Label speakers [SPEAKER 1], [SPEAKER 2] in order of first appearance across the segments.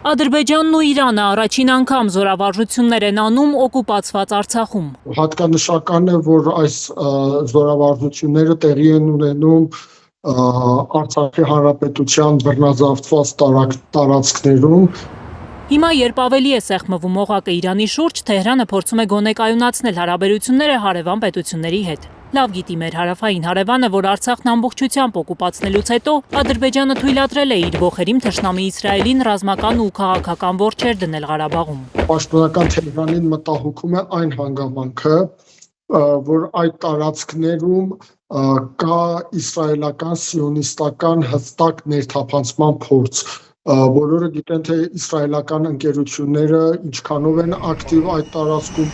[SPEAKER 1] Ադրբեջանն ու Իրանը առաջին անգամ զորավարժություններ են անում օկուպացված Արցախում։
[SPEAKER 2] Հատկանշական է, որ այս զորավարժությունները տեղի են ունենում Արցախի հանրապետության բռնազավթված տարածքներում։
[SPEAKER 1] Հիմա, երբ ավելի է սեղմվում օղակը Իրանի շուրջ, Թեհրանը փորձում է գոնե կայունացնել հարաբերությունները հարևան պետությունների հետ։ Լավ գիտի մեր հարավային հարևանը, որ Արցախն ամբողջությամբ օկուպացնելուց հետո Ադրբեջանը թույլատրել է իր ոխերիմ թշնամի Իսրայելին ռազմական ու քաղաքական որջեր դնել Ղարաբաղում։
[SPEAKER 2] Պաշտոնական Թեհրանին մտահոգում է այն հանգամանքը, որ այդ տարածքներում կա իսրայելական սիոնիստական հստակ ներթափանցման փորձ։ Բոլորը գիտեն, թե իսրայելական ընկերությունները ինչքանով են ակտիվ այդ տարածքում։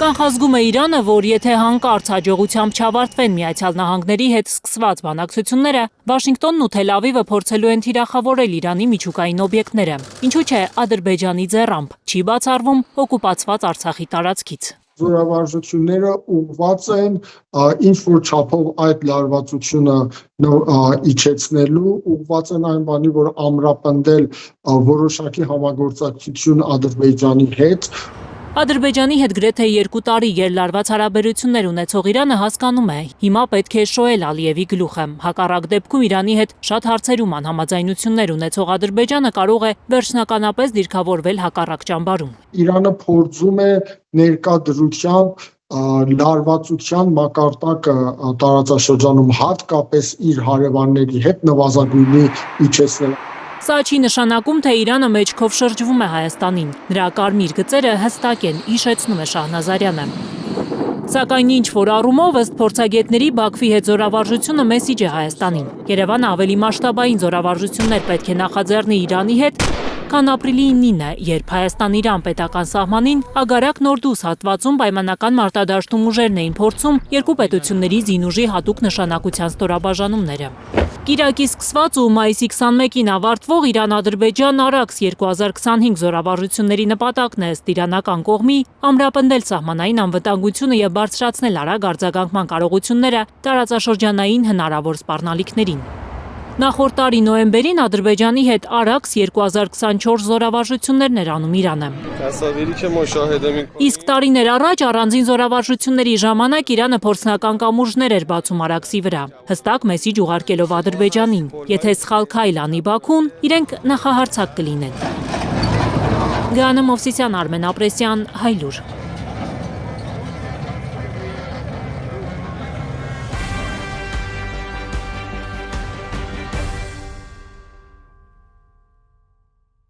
[SPEAKER 1] Կանխազգում է Իրանը, որ եթե հանկարծ հաջողությամբ չավարտվեն Միացյալ Նահանգների հետ սկսված բանակցությունները, Վաշինգտոնն ու Թել Ավիվը փորձելու են թիրախավորել Իրանի միջուկային օբյեկտները։ Ինչու՞ չէ Ադրբեջանի ձեռամբ չի բացառվում օկուպացված Արցախի տարածքից։
[SPEAKER 2] Զորավարժությունները ուղղված են ինչ-որ չափով այդ լարվածությունը իջեցնելու, ուղղված են այն բանի, որ ամրապնդել որոշակի համագործակցություն Ադրբեջանի հետ։
[SPEAKER 1] Ադրբեջանի հետ գրեթե 2 տարի գերլարված հարաբերություններ ունեցող Իրանը հասկանում է, հիմա պետք է շոյել Ալիևի գլուխը։ Հակառակ դեպքում Իրանի հետ շատ հարցերում անհամաձայնություններ ունեցող Ադրբեջանը կարող է վերջնականապես դիրքավորվել հակառակ ճամբարում։
[SPEAKER 2] Իրանը փորձում է ներկա դրությամբ լարվածության մակարդակը տարածաշրջանում հատկապես իր հարևանների հետ նվազագույնի իջեցնել։
[SPEAKER 1] Սա չի նշանակում, թե Իրանը մեջքով շրջվում է Հայաստանին։ Նրա կարմիր գծերը հստակ են, հիշեցնում է Շահնազարյանը։ Սակայն ինչ-որ առումով ըստ փորձագետների Բաքվի հետ զորավարժությունը մեսիջ է Հայաստանին։ Երևանը ավելի մասշտաբային զորավարժություններ պետք է նախաձեռնի Իրանի հետ, քան ապրիլի 9-ը, երբ Հայաստան-Իրան պետական սահմանին Ագարակ Նորդուս հատվածում պայմանական մարտադաշտում ուժերն էին փորձում երկու պետությունների զինուժի հատուկ նշանակության ստորաբաժանումները։ Կիրակի սկսված ու մայիսի 21-ին ավարտվող Իրան-Ադրբեջան Արաքս 2025 զորավարժությունների նպատակն է ըստ իրանական կողմի ամրապնդել սահմանային անվտանգությունը եւ բարձրացնել արագ արձագանքման կարողությունները տարածաշրջանային հնարավոր սպառնալիքներին։ Նախորդ տարի նոյեմբերին Ադրբեջանի հետ Արաքս 2024 զորավարժություններն էր անում Իրանը։ Իսկ տարիներ առաջ առանձին զորավարժությունների ժամանակ Իրանը փորձնական կամուրջներ էր բացում Արաքսի վրա, հստակ մեսիջ ուղարկելով Ադրբեջանին. եթե սխալ քայլ անի Բաքուն, իրենք նախահարձակ կլինեն։ Գանե Մովսիսյան, Արմեն Ապրեսյան, Հայլուր։